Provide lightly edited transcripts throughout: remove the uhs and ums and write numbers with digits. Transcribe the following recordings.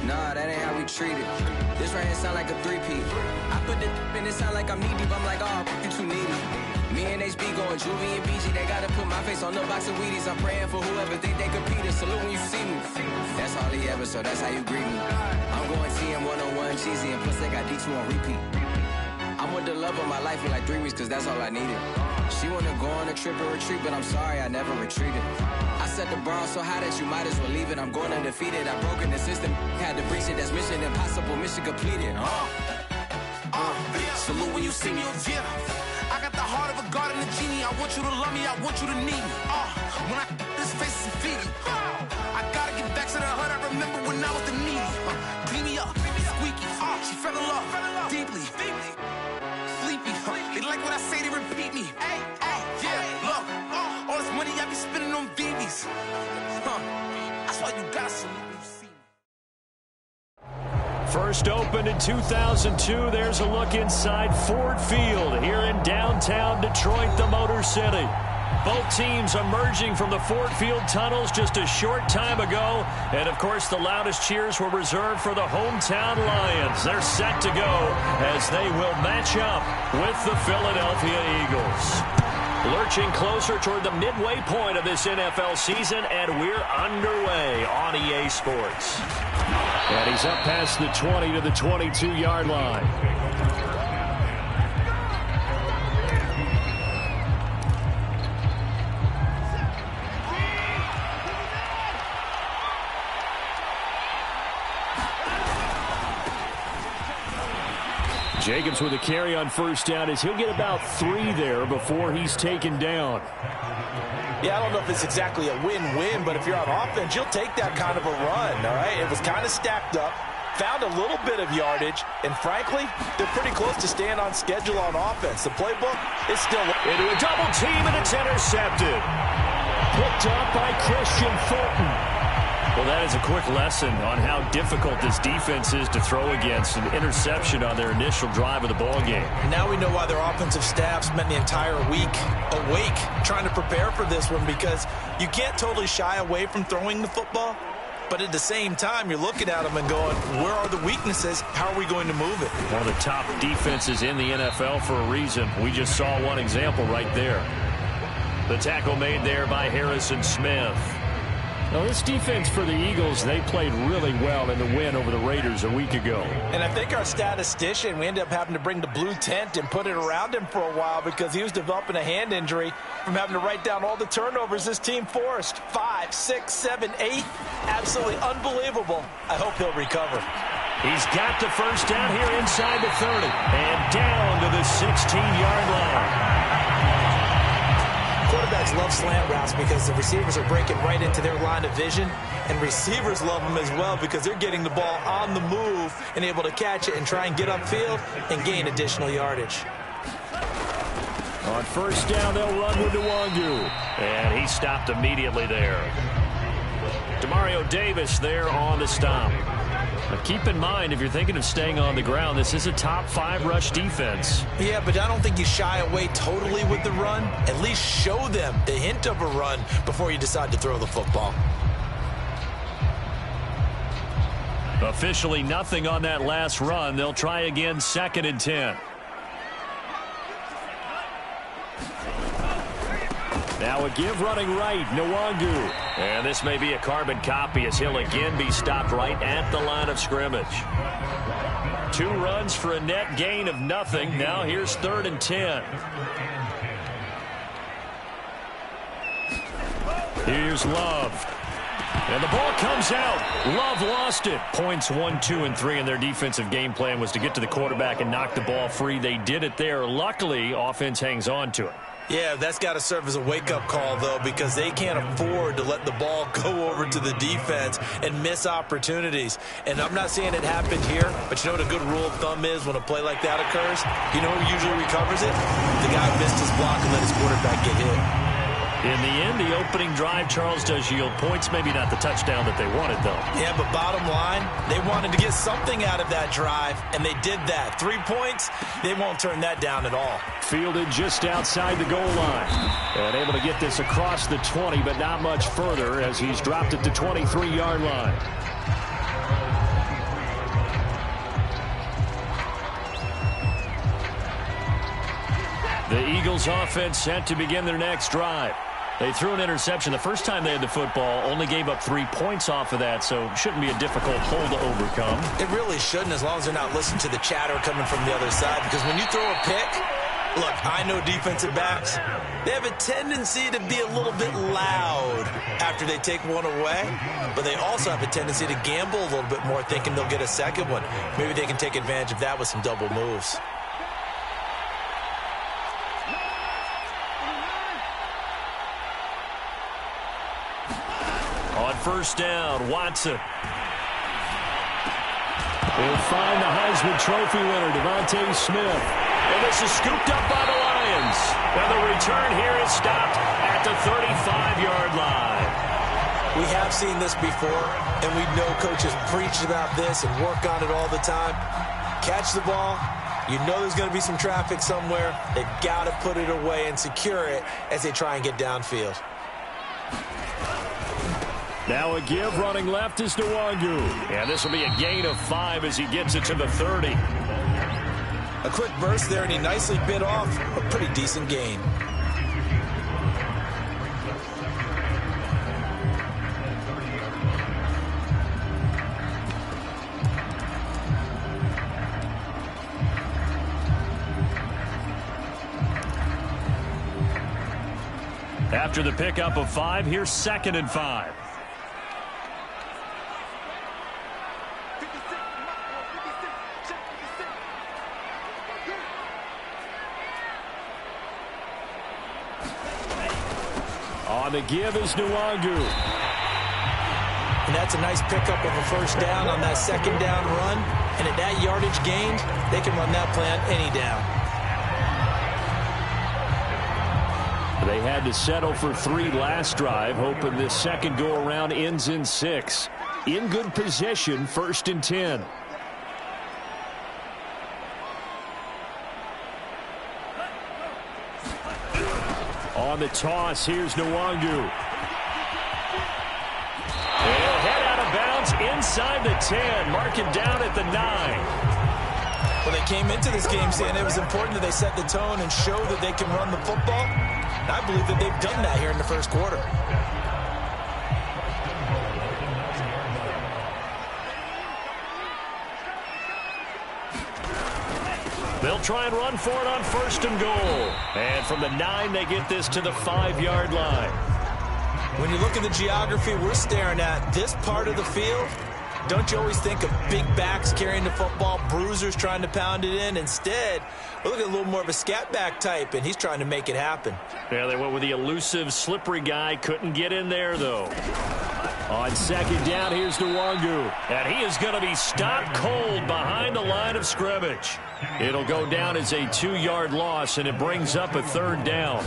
Nah, that ain't how we treat it. This right here sound like a three-peat. I put the in it sound like I'm knee-deep. I'm like, oh, you too needy. Me and HB going Juvie and BG. They gotta put my face on the box of Wheaties. I'm praying for whoever think they compete. Salute when you see me. That's all he ever, so that's how you greet me. I'm going TM 101 cheesy, and plus they got D2 on repeat. I'm with the love of my life in like 3 weeks, cause that's all I needed. She wanna go on a trip and retreat, but I'm sorry, I never retreated. I set the bar so high that you might as well leave it. I'm going undefeated, I broken the system, had to breach it. That's mission impossible, mission completed. Salute when you see me, yeah. I got the heart of a god and a genie. I want you to love me, I want you to need me. When I this face is feeding. I gotta get back to the hood, I remember when I was the needy. Clean me up, squeaky. She fell in love, deeply. Sleepy, they like what I say, they repeat me. Yeah, look, all this money I be spending on BBs. That's why you gotta salute when you see me. First opened in 2002. There's a look inside Ford Field here in downtown Detroit, the Motor City. Both teams emerging from the Ford Field tunnels just a short time ago. And, of course, the loudest cheers were reserved for the hometown Lions. They're set to go as they will match up with the Philadelphia Eagles. Lurching closer toward the midway point of this NFL season, and we're underway on EA Sports. And he's up past the 20 to the 22-yard line. Jacobs with a carry on first down as he'll get about 3 there before he's taken down. Yeah, I don't know if it's exactly a win-win, but if you're on offense, you'll take that kind of a run, all right? It was kind of stacked up, found a little bit of yardage, and frankly, they're pretty close to staying on schedule on offense. The playbook is still into a double team, and it's intercepted. Picked up by Christian Fulton. Well, that is a quick lesson on how difficult this defense is to throw against. An interception on their initial drive of the ball game. Now we know why their offensive staff spent the entire week awake trying to prepare for this one, because you can't totally shy away from throwing the football, but at the same time, you're looking at them and going, where are the weaknesses? How are we going to move it? One of the top defenses in the NFL for a reason. We just saw one example right there. The tackle made there by Harrison Smith. Now, this defense for the Eagles, they played really well in the win over the Raiders a week ago. And I think our statistician, we ended up having to bring the blue tent and put it around him for a while because he was developing a hand injury from having to write down all the turnovers this team forced. 5, 6, 7, 8. Absolutely unbelievable. I hope he'll recover. He's got the first down here inside the 30 and down to the 16-yard line. Quarterbacks love slant routes because the receivers are breaking right into their line of vision, and receivers love them as well because they're getting the ball on the move and able to catch it and try and get upfield and gain additional yardage. On first down, they'll run with Nwangu, and he stopped immediately there. Demario Davis there on the stop. But keep in mind, if you're thinking of staying on the ground, this is a top 5 rush defense. Yeah, but I don't think you shy away totally with the run. At least show them the hint of a run before you decide to throw the football. Officially nothing on that last run. They'll try again 2nd and 10. Now a give running right, Nwangu. And this may be a carbon copy as he'll again be stopped right at the line of scrimmage. 2 runs for a net gain of nothing. Now here's 3rd and 10. Here's Love. And the ball comes out. Love lost it. Points 1, 2, and 3 in their defensive game plan was to get to the quarterback and knock the ball free. They did it there. Luckily, offense hangs on to it. Yeah, that's got to serve as a wake-up call, though, because they can't afford to let the ball go over to the defense and miss opportunities. And I'm not saying it happened here, but you know what a good rule of thumb is when a play like that occurs? You know who usually recovers it? The guy who missed his block and let his quarterback get hit. In the end, the opening drive, Charles, does yield points. Maybe not the touchdown that they wanted, though. Yeah, but bottom line, they wanted to get something out of that drive, and they did that. 3 points, they won't turn that down at all. Fielded just outside the goal line. And able to get this across the 20, but not much further as he's dropped it to 23-yard line. Eagles offense set to begin their next drive. They threw an interception the first time they had the football, only gave up 3 points off of that, so shouldn't be a difficult hole to overcome. It really shouldn't, as long as they're not listening to the chatter coming from the other side, because when you throw a pick, look, I know defensive backs, they have a tendency to be a little bit loud after they take one away, but they also have a tendency to gamble a little bit more, thinking they'll get a second one. Maybe they can take advantage of that with some double moves. On first down, Watson. He'll find the Heisman Trophy winner, Devontae Smith. And this is scooped up by the Lions. Now the return here is stopped at the 35-yard line. We have seen this before, and we know coaches preach about this and work on it all the time. Catch the ball. You know there's going to be some traffic somewhere. They've got to put it away and secure it as they try and get downfield. Now a give running left is Nwangu. And this will be a gain of 5 as he gets it to the 30. A quick burst there, and he nicely bit off a pretty decent gain. After the pickup of 5, here's 2nd and 5. On the give is Nwangu. And that's a nice pickup of a first down on that second down run. And at that yardage gained, they can run that play on any down. They had to settle for 3 last drive, hoping this second go-around ends in 6. In good position, 1st and 10. On the toss, here's Nwangu. He'll head out of bounds inside the 10, mark it down at the 9. When they came into this game saying it was important that they set the tone and show that they can run the football, I believe that they've done that here in the first quarter. They'll try and run for it on 1st and goal. And from the 9, they get this to the 5-yard line. When you look at the geography we're staring at, this part of the field, don't you always think of big backs carrying the football, bruisers trying to pound it in? Instead, we're looking at a little more of a scat back type, and he's trying to make it happen. Yeah, they went with the elusive, slippery guy. Couldn't get in there, though. On 2nd down, here's Nwangu. And he is going to be stopped cold behind the line of scrimmage. It'll go down as a 2-yard loss, and it brings up a 3rd down.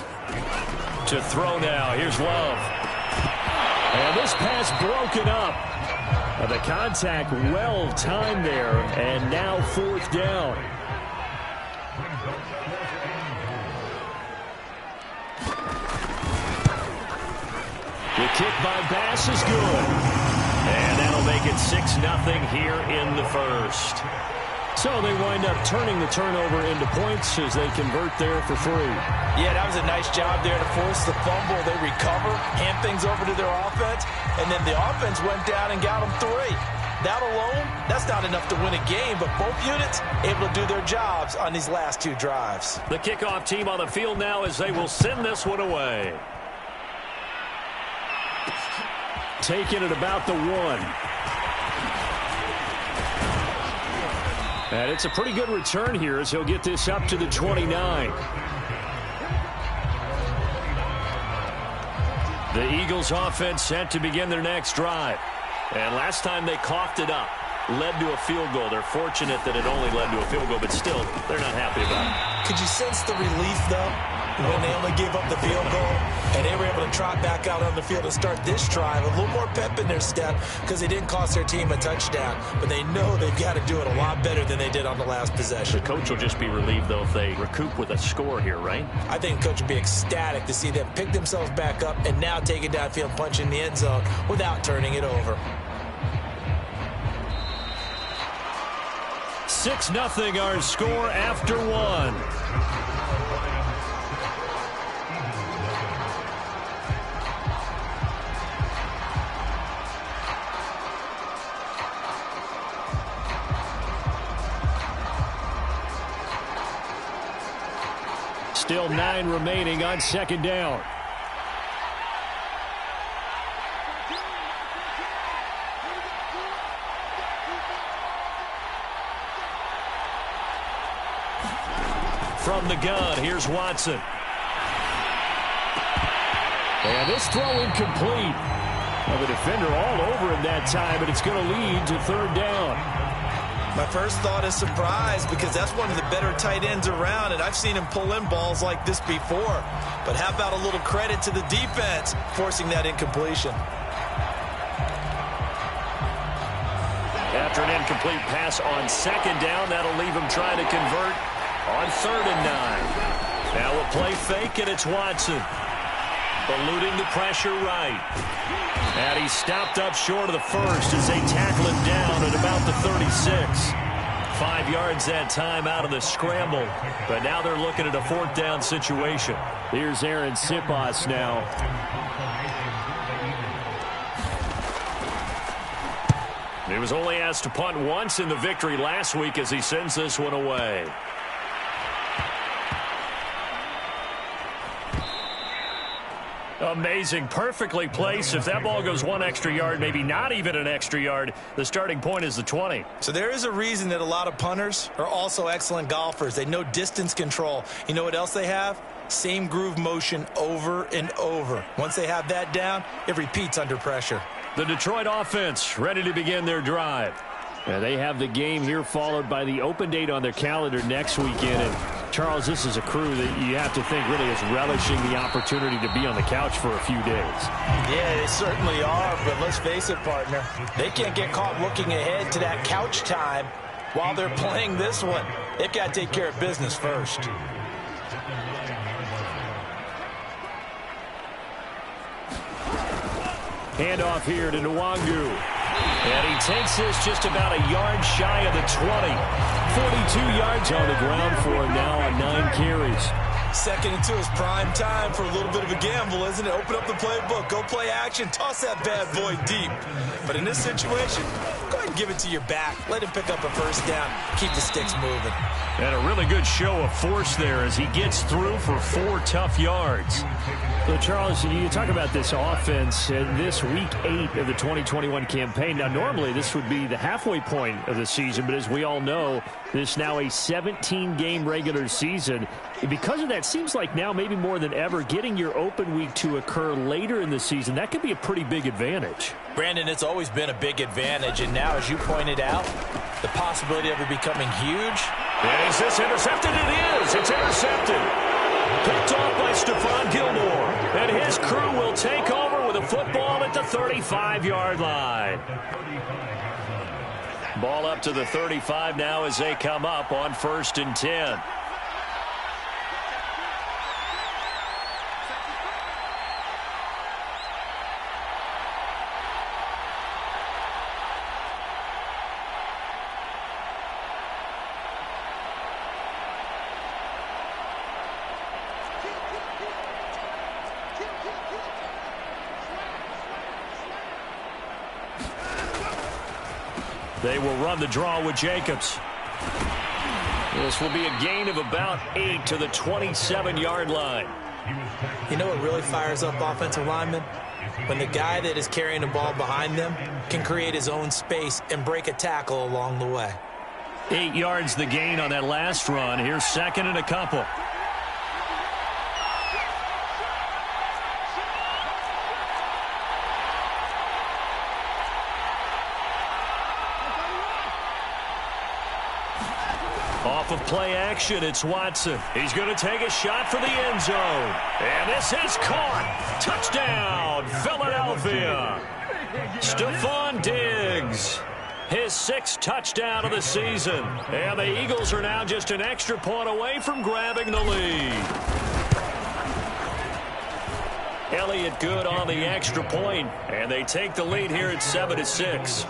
To throw now, here's Love. And this pass broken up. The contact well timed there, and now 4th down. The kick by Bass is good. And that'll make it 6-0 here in the first. So they wind up turning the turnover into points as they convert there for 3. Yeah, that was a nice job there to force the fumble. They recover, hand things over to their offense, and then the offense went down and got them 3. That alone, that's not enough to win a game, but both units able to do their jobs on these last 2 drives. The kickoff team on the field now as they will send this one away. Taken at about the 1. And it's a pretty good return here as he'll get this up to the 29. The Eagles offense set to begin their next drive. And last time they coughed it up, led to a field goal. They're fortunate that it only led to a field goal, but still, they're not happy about it. Could you sense the relief, though, when they only gave up the field goal and they were able to trot back out on the field and start this drive? A little more pep in their step because they didn't cost their team a touchdown, but they know they've got to do it a lot better than they did on the last possession. The coach will just be relieved, though, if they recoup with a score here, right? I think the coach would be ecstatic to see them pick themselves back up and now take it downfield and punch in the end zone without turning it over. 6-0 our score after 1. Still 9 remaining on second down. From the gun, here's Watson. And this throw incomplete. Well, the defender all over him that time, and it's going to lead to third down. My first thought is surprise, because that's one of the better tight ends around, and I've seen him pull in balls like this before. But how about a little credit to the defense forcing that incompletion? After an incomplete pass on second down, that'll leave him trying to convert on 3rd and 9. Now a play fake, and it's Watson. Eluding the pressure right. And he's stopped up short of the first as they tackle him down at about the 36. 5 yards that time out of the scramble. But now they're looking at a 4th down situation. Here's Aaron Siposs now. He was only asked to punt once in the victory last week as he sends this one away. Amazing. Perfectly placed. If that ball goes 1 extra yard, maybe not even an extra yard, the starting point is the 20. So there is a reason that a lot of punters are also excellent golfers. They know distance control. You know what else they have? Same groove motion over and over. Once they have that down, it repeats under pressure. The Detroit offense ready to begin their drive. They have the game here followed by the open date on their calendar next weekend. And Charles, this is a crew that you have to think really is relishing the opportunity to be on the couch for a few days. Yeah, they certainly are, but let's face it, partner. They can't get caught looking ahead to that couch time while they're playing this one. They've got to take care of business first. Handoff here to Nwangu. And he takes this just about a yard shy of the 20. 42 yards on the ground for him now on 9 carries. 2nd and 2 is prime time for a little bit of a gamble, isn't it? Open up the playbook, go play action, toss that bad boy deep. But in this situation, go ahead and give it to your back. Let him pick up a 1st down. Keep the sticks moving. And a really good show of force there as he gets through for 4 tough yards. So, Charles, you talk about this offense this week 8 of the 2021 campaign. Now, normally this would be the halfway point of the season, but as we all know, this is now a 17-game regular season. Because of that, seems like now maybe more than ever, getting your open week to occur later in the season, that could be a pretty big advantage. Brandon, it's always been a big advantage, and now, as you pointed out, the possibility of it becoming huge. And is this intercepted? It is. It's intercepted. Picked off by Stephon Gilmore. And his crew will take over with a football at the 35-yard line. Ball up to the 35 now as they come up on 1st and 10. They will run the draw with Jacobs. This will be a gain of about 8 to the 27-yard line. You know what really fires up offensive linemen? When the guy that is carrying the ball behind them can create his own space and break a tackle along the way. 8 yards the gain on that last run. Here's 2nd and a couple. Off of play action, it's Watson. He's going to take a shot for the end zone. And this is caught. Touchdown, Philadelphia. Stephon Diggs. His 6th touchdown of the season. And the Eagles are now just an extra point away from grabbing the lead. Elliott good on the extra point, and they take the lead here at 7-6.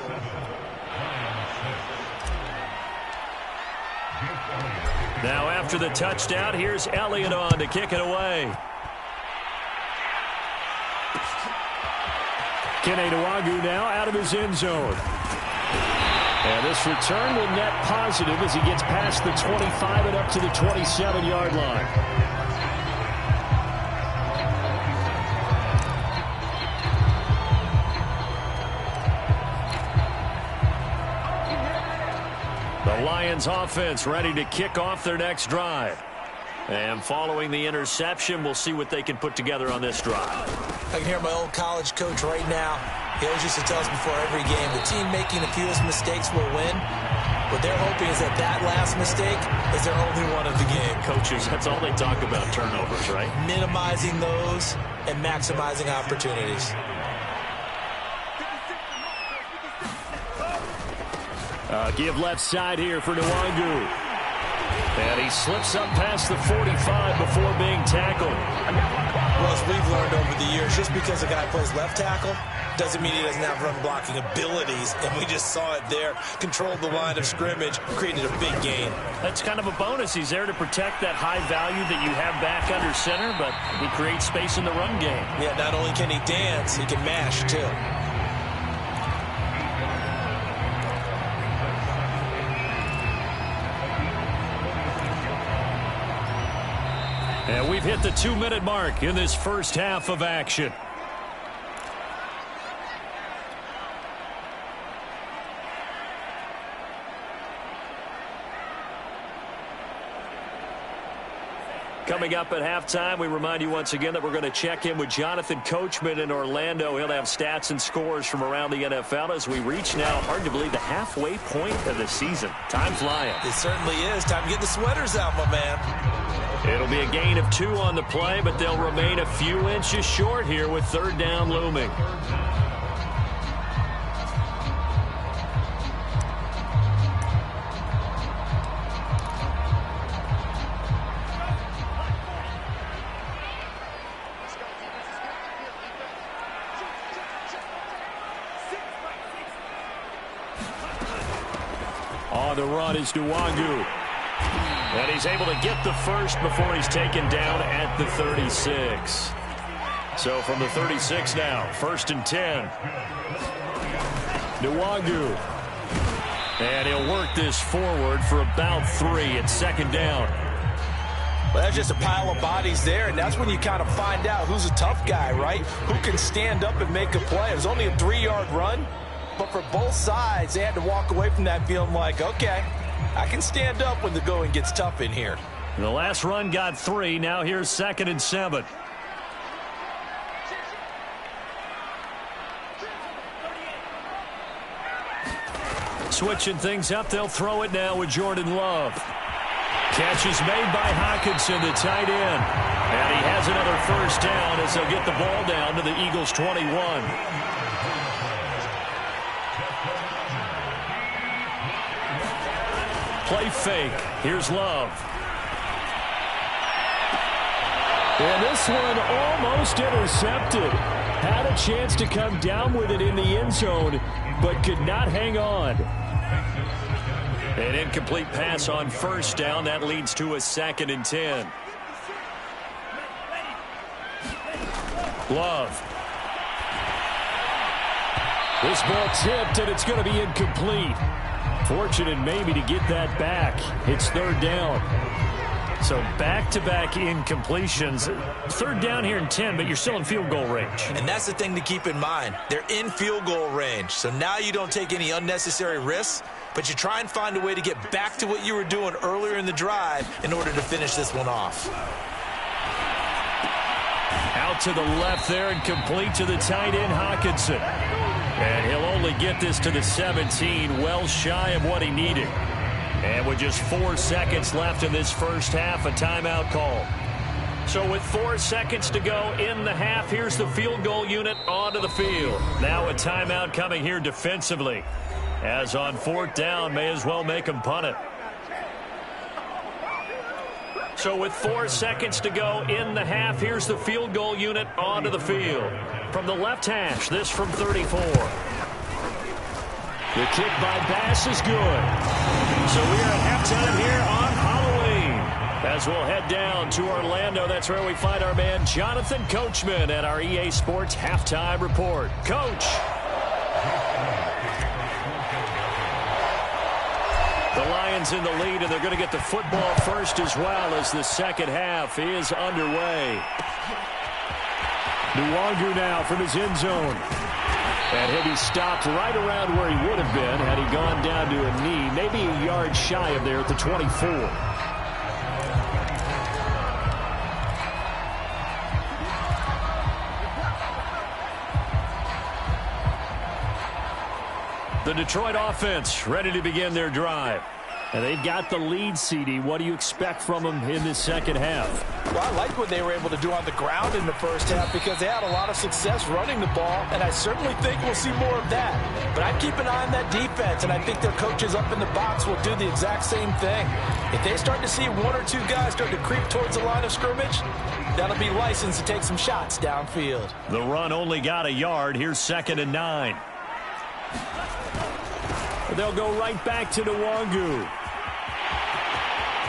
Now after the touchdown, here's Elliott on to kick it away. Kene Nwangwu now out of his end zone. And this return will net positive as he gets past the 25 and up to the 27-yard line. The Lions offense ready to kick off their next drive. And following the interception, we'll see what they can put together on this drive. I can hear my old college coach right now. He always used to tell us before every game, the team making the fewest mistakes will win. What they're hoping is that that last mistake is their only one of the game. Coaches, that's all they talk about, turnovers, right? Minimizing those and maximizing opportunities. Give left side here for Nwangu. And he slips up past the 45 before being tackled. Well, as we've learned over the years, just because a guy plays left tackle doesn't mean he doesn't have run blocking abilities, and we just saw it there. Controlled the line of scrimmage, created a big gain. That's kind of a bonus. He's there to protect that high value that you have back under center, but he creates space in the run game. Yeah, not only can he dance, he can mash, too. And we've hit the 2-minute mark in this first half of action. Coming up at halftime, we remind you once again that we're going to check in with Jonathan Coachman in Orlando. He'll have stats and scores from around the NFL as we reach now, arguably, the halfway point of the season. Time flying. It certainly is. Time to get the sweaters out, my man. It'll be a gain of 2 on the play, but they'll remain a few inches short here with third down looming. On the run is Nwangu. And he's able to get the first before he's taken down at the 36. So from the 36 now, 1st and 10. Nwangu. And he'll work this forward for about 3 at 2nd down. Well, that's just a pile of bodies there, and that's when you kind of find out who's a tough guy, right? Who can stand up and make a play. It was only a 3-yard run, but for both sides, they had to walk away from that feeling like, okay, I can stand up when the going gets tough in here. The last run got 3. Now here's 2nd and 7. Switching things up, they'll throw it now with Jordan Love. Catch is made by Hockenson, the tight end. And he has another first down as they'll get the ball down to the Eagles' 21. Play fake. Here's Love. And this one almost intercepted. Had a chance to come down with it in the end zone, but could not hang on. An incomplete pass on first down. That leads to a 2nd and 10. Love. This ball tipped, and it's going to be incomplete. Fortunate maybe to get that back. It's 3rd down. So back-to-back incompletions. 3rd down here in 10, but you're still in field goal range. And that's the thing to keep in mind. They're in field goal range. So now you don't take any unnecessary risks, but you try and find a way to get back to what you were doing earlier in the drive in order to finish this one off. Out to the left there and complete to the tight end, Hockenson. And he'll only get this to the 17, well shy of what he needed. And with just 4 seconds left in this first half, a timeout call. So with 4 seconds to go in the half, here's the field goal unit onto the field. Now a timeout coming here defensively. As on 4th down, may as well make him punt it. So with 4 seconds to go in the half, here's the field goal unit onto the field. From the left hash, this from 34. The kick by Bass is good. So we are at halftime here on Halloween. As we'll head down to Orlando, that's where we find our man Jonathan Coachman at our EA Sports Halftime Report. Coach. The Lions in the lead, and they're going to get the football first as well as the second half is underway. Nwangu now from his end zone. And he'll be stopped right around where he would have been had he gone down to a knee, maybe a yard shy of there at the 24. The Detroit offense ready to begin their drive. And they've got the lead, CD. What do you expect from them in this second half? Well, I like what they were able to do on the ground in the first half because they had a lot of success running the ball, and I certainly think we'll see more of that. But I'd keep an eye on that defense, and I think their coaches up in the box will do the exact same thing. If they start to see one or two guys start to creep towards the line of scrimmage, that'll be licensed to take some shots downfield. The run only got a yard. Here's 2nd and 9. They'll go right back to Nwangu.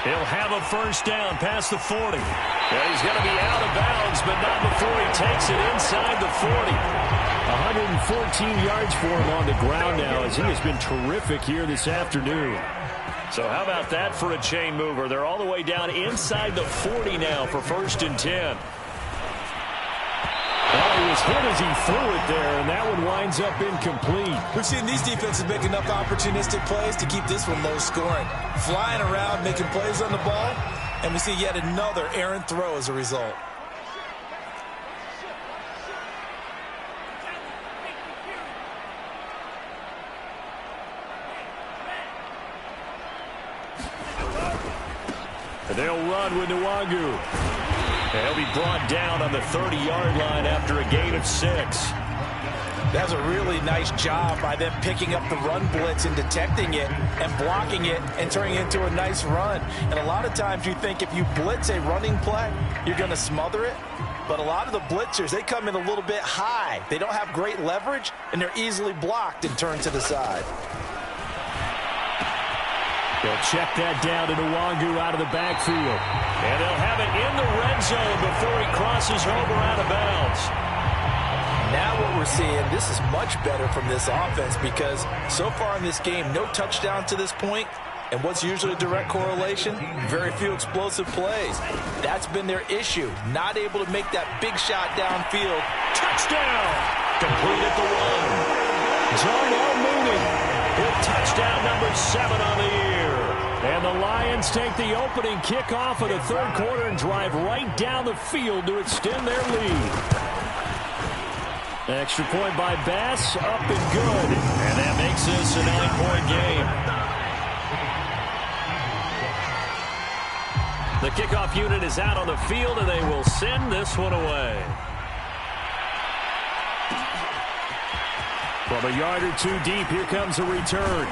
He'll have a first down past the 40. And he's going to be out of bounds, but not before he takes it inside the 40. 114 yards for him on the ground now as he has been terrific here this afternoon. So how about that for a chain mover? They're all the way down inside the 40 now for 1st and 10. Well, he was hit as he threw it there, and that one winds up incomplete. We've seen these defenses make enough opportunistic plays to keep this one low scoring. Flying around, making plays on the ball, and we see yet another errant throw as a result. And they'll run with Nwangu. And he'll be brought down on the 30-yard line after a gain of 6. That's a really nice job by them picking up the run blitz and detecting it and blocking it and turning it into a nice run. And a lot of times you think if you blitz a running play, you're going to smother it. But a lot of the blitzers, they come in a little bit high. They don't have great leverage, and they're easily blocked and turned to the side. They'll check that down to Nwangu out of the backfield. And they'll have it in the red zone before he crosses over out of bounds. Now what we're seeing, this is much better from this offense because so far in this game, no touchdown to this point. And what's usually a direct correlation? Very few explosive plays. That's been their issue. Not able to make that big shot downfield. Touchdown! Complete at the one. Darnell Mooney with touchdown number 7 on the year. And the Lions take the opening kickoff of the third quarter and drive right down the field to extend their lead. Extra point by Bass, up and good. And that makes this a 9-point game. The kickoff unit is out on the field, and they will send this one away. From a yard or two deep, here comes a return.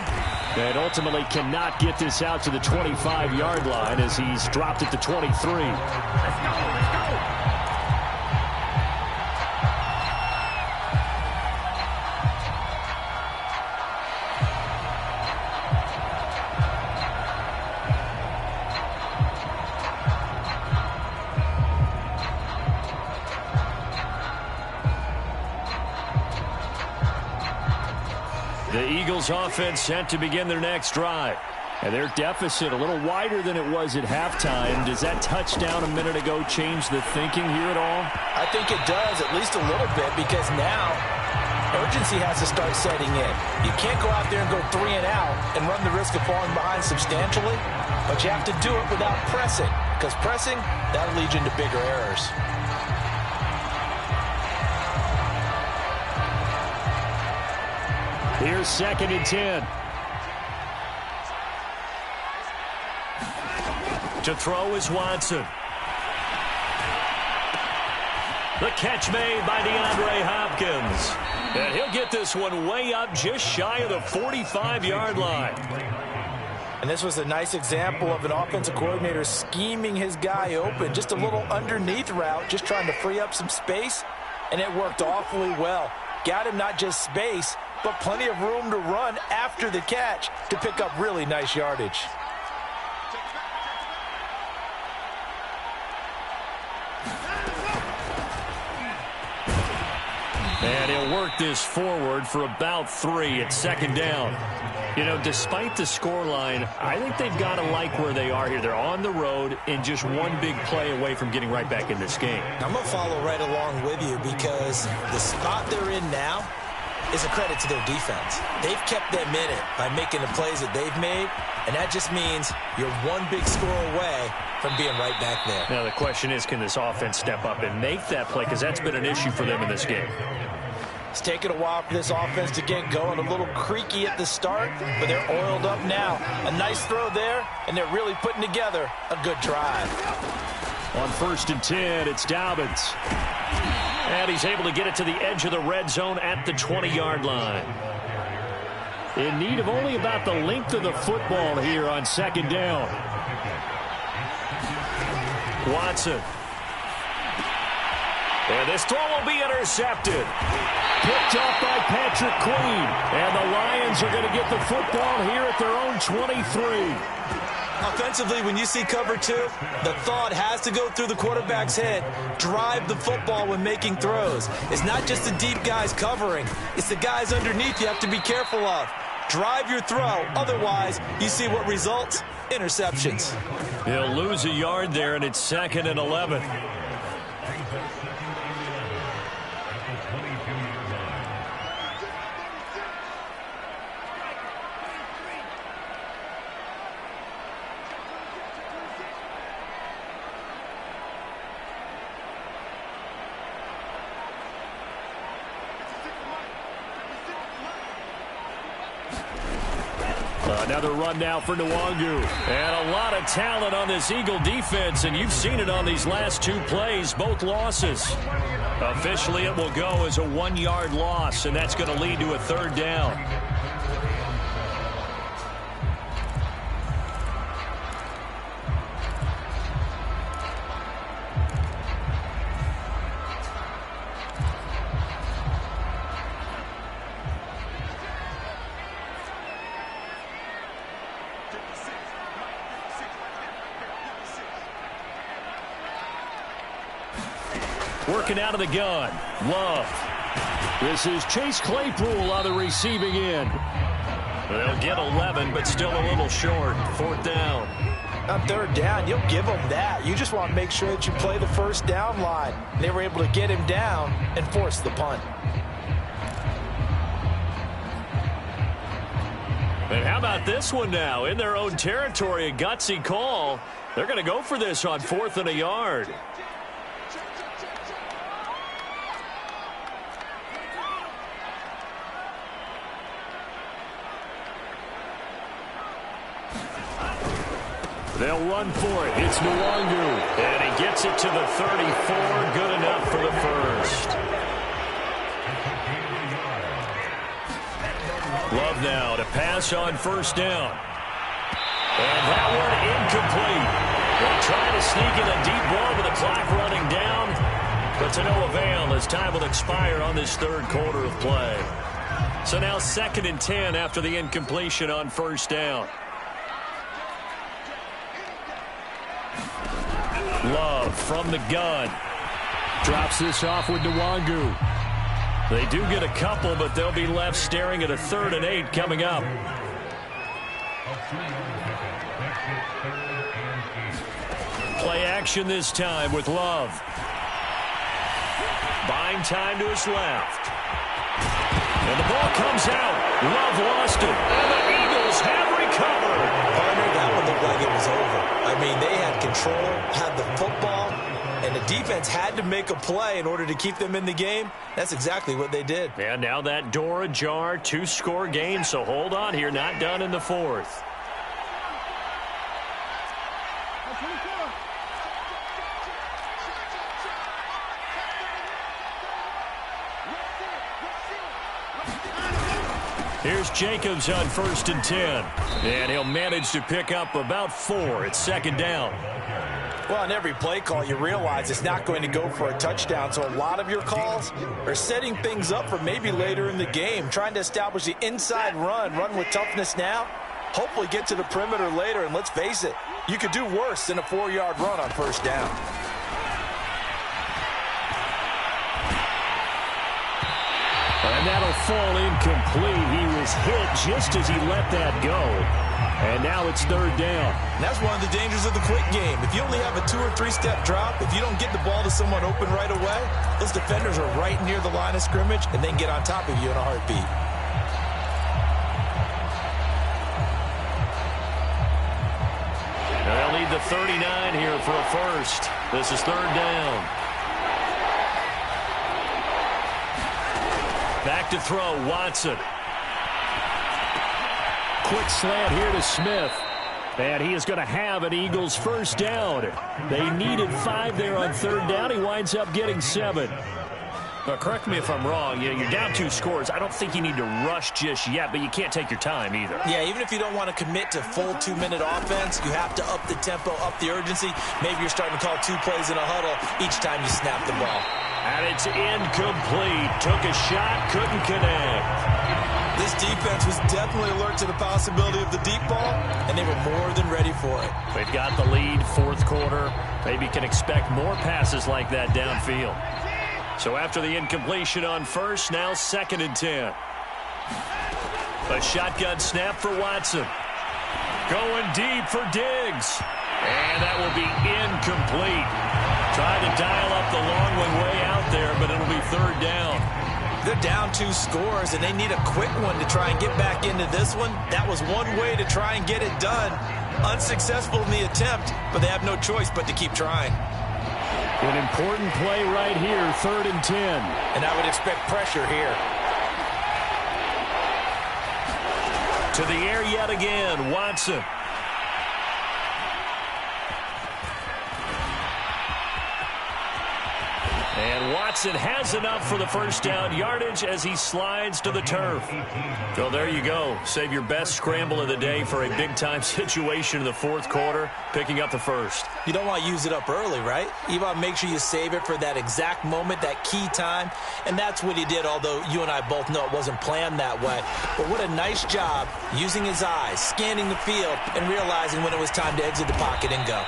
And ultimately cannot get this out to the 25-yard line as he's dropped at the 23. Let's go. The Eagles offense set to begin their next drive. And their deficit a little wider than it was at halftime. Does that touchdown a minute ago change the thinking here at all? I think it does, at least a little bit, because now urgency has to start setting in. You can't go out there and go 3 and out and run the risk of falling behind substantially, but you have to do it without pressing, because pressing, that'll lead you into bigger errors. Here's 2nd and 10. To throw is Watson. The catch made by DeAndre Hopkins. And he'll get this one way up just shy of the 45-yard line. And this was a nice example of an offensive coordinator scheming his guy open. Just a little underneath route, just trying to free up some space. And it worked awfully well. Got him not just space, but plenty of room to run after the catch to pick up really nice yardage. And he'll work this forward for about 3 at 2nd down. You know, despite the scoreline, I think they've got to like where they are here. They're on the road and just one big play away from getting right back in this game. I'm going to follow right along with you because the spot they're in now, is a credit to their defense. They've kept them in it by making the plays that they've made, and that just means you're one big score away from being right back there. Now the question is, can this offense step up and make that play? Because that's been an issue for them in this game. It's taken a while for this offense to get going. A little creaky at the start, but they're oiled up now. A nice throw there, and they're really putting together a good drive. On 1st and 10, it's Dobbins. And he's able to get it to the edge of the red zone at the 20-yard line. In need of only about the length of the football here on 2nd down. Watson. And this throw will be intercepted. Picked off by Patrick Queen. And the Lions are going to get the football here at their own 23. Offensively, when you see cover 2, the thought has to go through the quarterback's head. Drive the football when making throws. It's not just the deep guys covering. It's the guys underneath you have to be careful of. Drive your throw. Otherwise, you see what results? Interceptions. He'll lose a yard there, and it's 2nd and 11. Another run now for Nwangu. And a lot of talent on this Eagle defense, and you've seen it on these last 2 plays, both losses. Officially, it will go as a 1-yard loss, and that's going to lead to a 3rd down. Working out of the gun. Love. This is Chase Claypool on the receiving end. They'll get 11, but still a little short. 4th down. On 3rd down, you'll give them that. You just want to make sure that you play the 1st down line. They were able to get him down and force the punt. And how about this one now? In their own territory, a gutsy call. They're going to go for this on 4th and a yard. They'll run for it. It's Nwangu. And he gets it to the 34. Good enough for the 1st. Love now to pass on 1st down. And that one incomplete. They try to sneak in a deep ball with the clock running down. But to no avail as time will expire on this 3rd quarter of play. So now 2nd and 10 after the incompletion on 1st down. Love from the gun. Drops this off with Nwangu. They do get a couple, but they'll be left staring at a 3rd and 8 coming up. Play action this time with Love. Buying time to his left. And the ball comes out. Love lost it. And the Eagles have recovered. Partner, that one looked like it was over. I mean, they had control, had the football, and the defense had to make a play in order to keep them in the game. That's exactly what they did. And now that door ajar, 2-score game, so hold on here, not done in the 4th. Here's Jacobs on 1st and 10. And he'll manage to pick up about 4. It's 2nd down. Well, on every play call, you realize it's not going to go for a touchdown. So a lot of your calls are setting things up for maybe later in the game, trying to establish the inside run with toughness now, hopefully get to the perimeter later. And let's face it, you could do worse than a 4-yard run on 1st down. And that'll fall incomplete. He was hit just as he let that go. And now it's third down. And that's one of the dangers of the quick game. If you only have a 2- or 3-step drop, if you don't get the ball to someone open right away, those defenders are right near the line of scrimmage, and they can get on top of you in a heartbeat. They'll need the 39 here for a first. This is third down. Back to throw, Watson. Quick slant here to Smith. And he is going to have an Eagles first down. They needed 5 there on third down. He winds up getting 7. But correct me if I'm wrong. You're down 2 scores. I don't think you need to rush just yet, but you can't take your time either. Yeah, even if you don't want to commit to full 2-minute offense, you have to up the tempo, up the urgency. Maybe you're starting to call 2 plays in a huddle each time you snap the ball. And it's incomplete. Took a shot, couldn't connect. This defense was definitely alert to the possibility of the deep ball, and they were more than ready for it. They've got the lead, fourth quarter. Maybe can expect more passes like that downfield. So after the incompletion on first, now 2nd and 10. A shotgun snap for Watson. Going deep for Diggs. And that will be incomplete. Tried to dial up the long one way out there, but it'll be third down. They're down 2 scores, and they need a quick one to try and get back into this one. That was one way to try and get it done. Unsuccessful in the attempt, but they have no choice but to keep trying. An important play right here, 3rd and 10. And I would expect pressure here. To the air yet again, Watson. And Watson has enough for the first down yardage as he slides to the turf. So there you go. Save your best scramble of the day for a big-time situation in the fourth quarter, picking up the first. You don't want to use it up early, right? You want to make sure you save it for that exact moment, that key time. And that's what he did, although you and I both know it wasn't planned that way. But what a nice job using his eyes, scanning the field, and realizing when it was time to exit the pocket and go.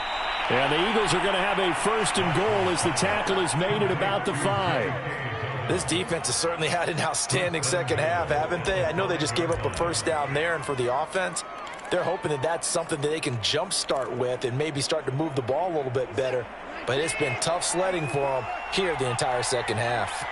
And the Eagles are going to have a 1st and goal as the tackle is made at about the 5. This defense has certainly had an outstanding second half, haven't they? I know they just gave up a first down there, and for the offense, they're hoping that that's something that they can jumpstart with and maybe start to move the ball a little bit better. But it's been tough sledding for them here the entire second half.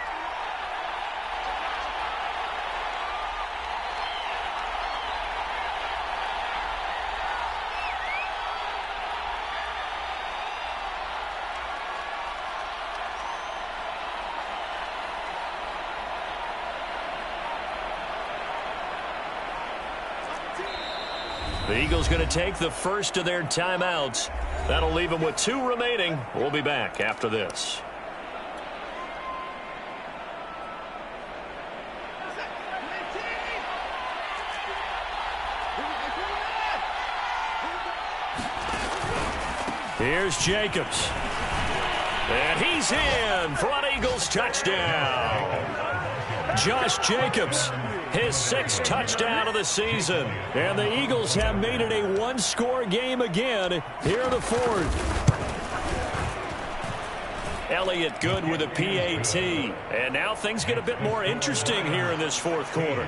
The Eagles going to take the first of their timeouts. That'll leave them with 2 remaining. We'll be back after this. Here's Jacobs. And he's in for an Eagles touchdown. Josh Jacobs, his 6th touchdown of the season. And the Eagles have made it a 1-score game again here in the 4th. Elliott good with a PAT. And now things get a bit more interesting here in this 4th quarter.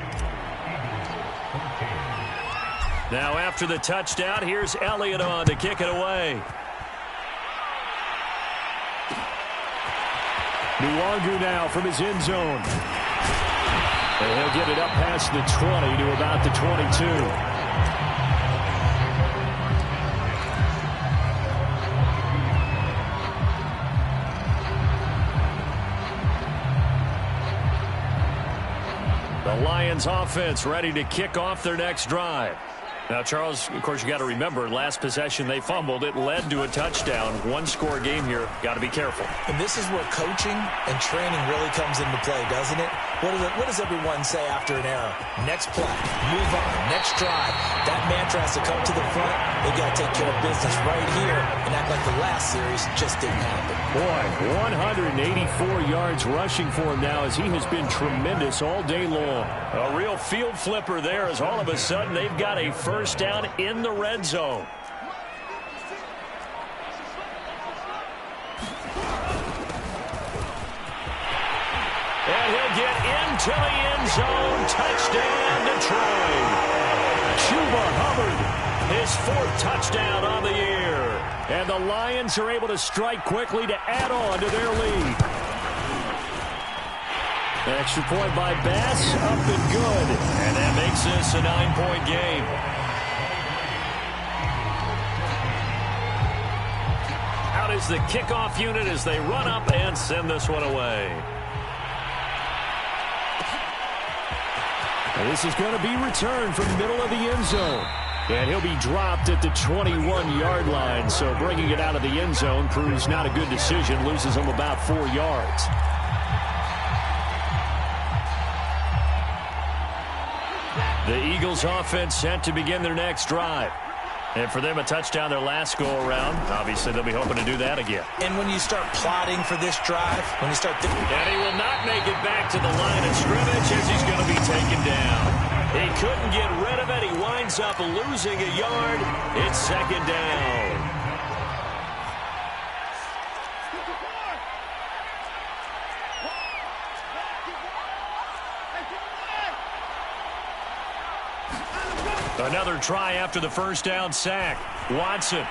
Now after the touchdown, here's Elliott on to kick it away. Nwangu now from his end zone. And he'll get it up past the 20 to about the 22. The Lions offense ready to kick off their next drive. Now, Charles, of course, you got to remember, last possession they fumbled. It led to a touchdown. 1-score game here. Got to be careful. And this is where coaching and training really comes into play, doesn't it? What does everyone say after an error? Next play, move on, next drive. That mantra has to come to the front. They got to take care of business right here and act like the last series just didn't happen. Boy, 184 yards rushing for him now as he has been tremendous all day long. A real field flipper there as all of a sudden they've got a first down in the red zone. And he'll get into the end zone. Touchdown, Detroit. Chuba Hubbard. his 4th touchdown on the year. And the Lions are able to strike quickly to add on to their lead. Extra point by Bass, up and good. And that makes this a 9-point game. Out is the kickoff unit as they run up and send this one away. And this is going to be returned from the middle of the end zone. And he'll be dropped at the 21-yard line. So bringing it out of the end zone proves not a good decision. Loses him about 4 yards. The Eagles offense set to begin their next drive. And for them, a touchdown their last go-around. Obviously, they'll be hoping to do that again. And when you start plotting for this drive, when you start thinking... And he will not make it back to the line of scrimmage as he's going to be taken down. He couldn't get rid of it. He winds up losing a yard. It's 2nd down. Another try after the first down sack. Watson.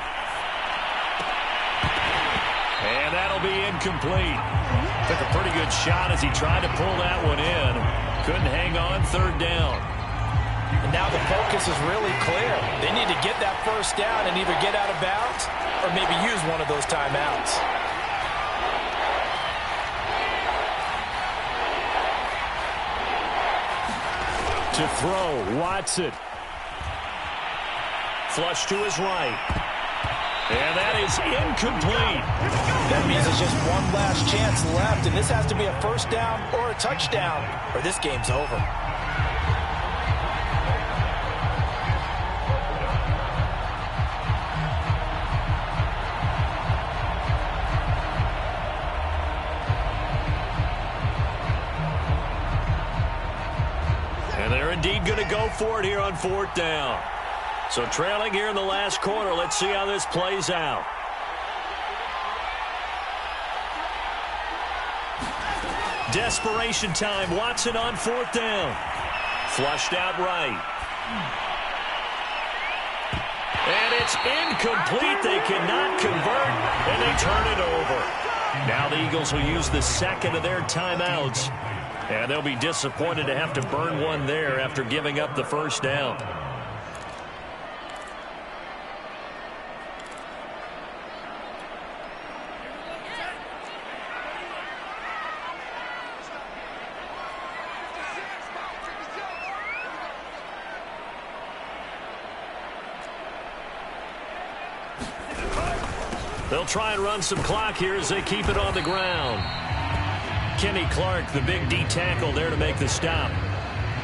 And that'll be incomplete. Took a pretty good shot as he tried to pull that one in. Couldn't hang on. 3rd down. And now the focus is really clear. They need to get that first down and either get out of bounds or maybe use one of those timeouts. To throw, Watson. Flush to his right. And that is incomplete. That means there's just one last chance left, and this has to be a first down or a touchdown, or this game's over. And they're indeed going to go for it here on 4th down. So trailing here in the last quarter. Let's see how this plays out. Desperation time. Watson on 4th down. Flushed out right. And it's incomplete. They cannot convert, and they turn it over. Now the Eagles will use the 2nd of their timeouts. And they'll be disappointed to have to burn one there after giving up the first down. They'll try and run some clock here as they keep it on the ground. Kenny Clark, the big D tackle there to make the stop.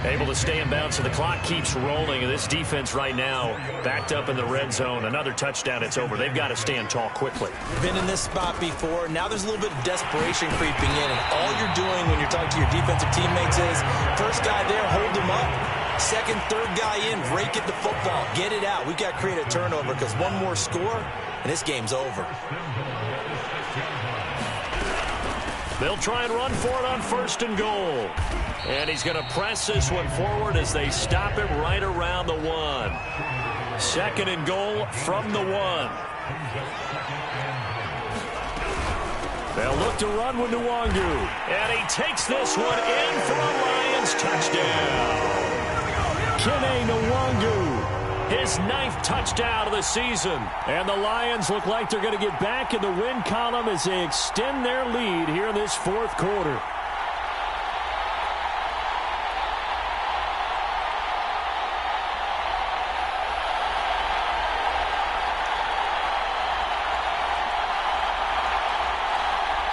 Able to stay in bounds, so the clock keeps rolling. And this defense right now backed up in the red zone. Another touchdown, it's over. They've got to stand tall quickly. Been in this spot before. Now there's a little bit of desperation creeping in. And all you're doing when you're talking to your defensive teammates is, first guy there, hold him up. 2nd, 3rd guy in, rake at the football. Get it out. We've got to create a turnover because one more score, and this game's over. They'll try and run for it on 1st and goal. And he's going to press this one forward as they stop him right around the 1. 2nd and goal from the 1. They'll look to run with Nwangu. And he takes this one in for a Lions touchdown. Kene Nwangu, his 9th touchdown of the season. And the Lions look like they're going to get back in the win column as they extend their lead here in this 4th quarter.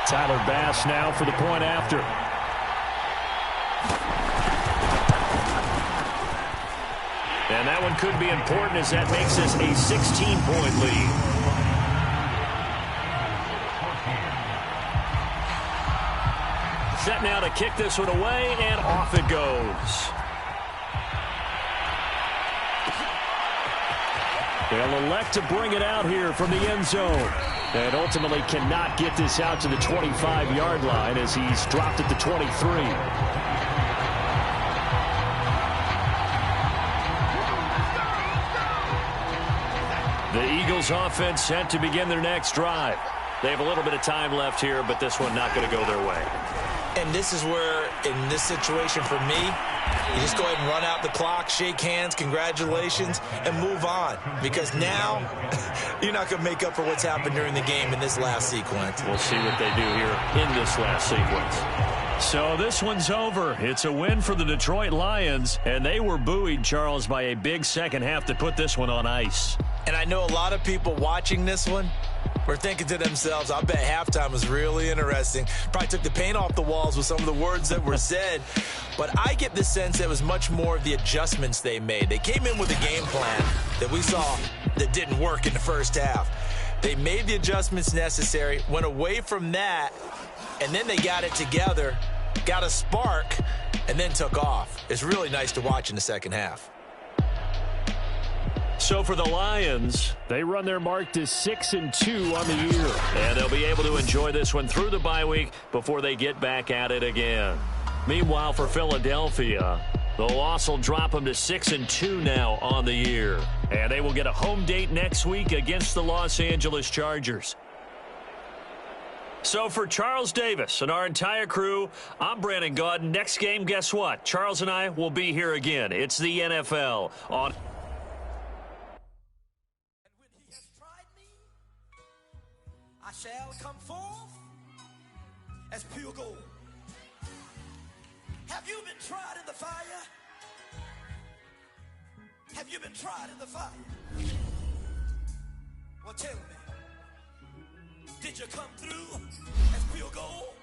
Tyler Bass now for the point after. And that one could be important as that makes this a 16-point lead. Set now to kick this one away, and off it goes. They'll elect to bring it out here from the end zone. And ultimately cannot get this out to the 25-yard line as he's dropped at the 23. The Eagles offense set to begin their next drive. They have a little bit of time left here, but this one not going to go their way. And this is where, in this situation for me, you just go ahead and run out the clock, shake hands, congratulations, and move on. Because now, you're not going to make up for what's happened during the game in this last sequence. We'll see what they do here in this last sequence. So this one's over. It's a win for the Detroit Lions, and they were buoyed, Charles, by a big second half to put this one on ice. And I know a lot of people watching this one were thinking to themselves, I bet halftime was really interesting. Probably took the paint off the walls with some of the words that were said. But I get the sense that it was much more of the adjustments they made. They came in with a game plan that we saw that didn't work in the first half. They made the adjustments necessary, went away from that, and then they got it together, got a spark, and then took off. It's really nice to watch in the second half. So for the Lions, they run their mark to 6-2 on the year. And they'll be able to enjoy this one through the bye week before they get back at it again. Meanwhile, for Philadelphia, the loss will drop them to 6-2 now on the year. And they will get a home date next week against the Los Angeles Chargers. So for Charles Davis and our entire crew, I'm Brandon Gaudin. Next game, guess what? Charles and I will be here again. It's the NFL on... Shall come forth as pure gold. Have you been tried in the fire? Have you been tried in the fire? Well, tell me, did you come through as pure gold?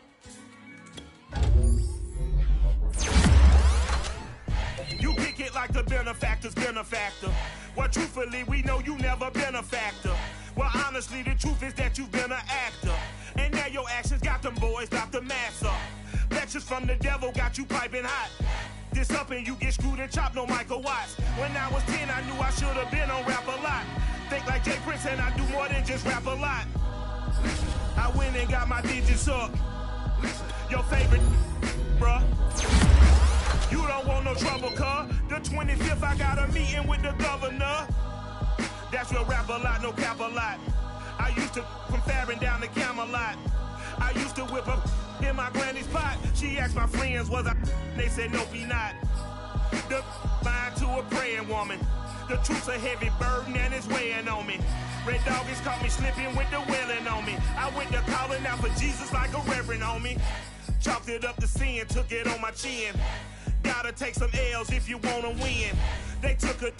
You kick it like the benefactor's benefactor. Well, truthfully, we know you never been a factor. Well, honestly, the truth is that you've been an actor. And now your actions got them boys locked the mask up. Lectures from the devil got you piping hot. This up and you get screwed and chopped, no Michael Watts. When I was 10, I knew I should have been on Rap a Lot. Think like Jay Prince and I do more than just rap a lot. I went and got my digits up. Your favorite, bruh. You don't want no trouble, cuz. The 25th, I got a meeting with the governor. That's real rap a lot, no cap a lot. I used to from Farron down to Camelot. I used to whip up in my granny's pot. She asked my friends, was I? They said, nope, he not. The line to a praying woman. The truth's a heavy burden and it's weighing on me. Red Doggies caught me slipping with the wailing on me. I went to calling out for Jesus like a reverend on me. Chalked it up to sin, took it on my chin. Gotta take some L's if you wanna win. They took a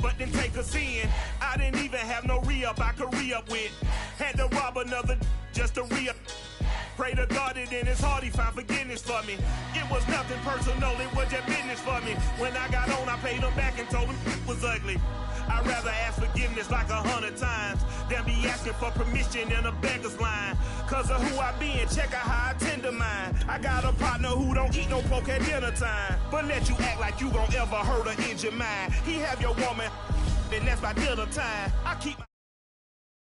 but then take us in. I didn't even have no re-up I could re-up with. Had to rob another just to re-up. Pray to God that in his heart he found forgiveness for me. It was nothing personal, it was just business for me. When I got on, I paid him back and told him it was ugly. I'd rather ask forgiveness like 100 times than be asking for permission in a beggar's line. Cause of who I be and check out how I tend to mine. I got a partner who don't eat no pork at dinner time, but let you act like you gon' ever hurt or injure mine. He have your woman, and that's by dinner time. I keep my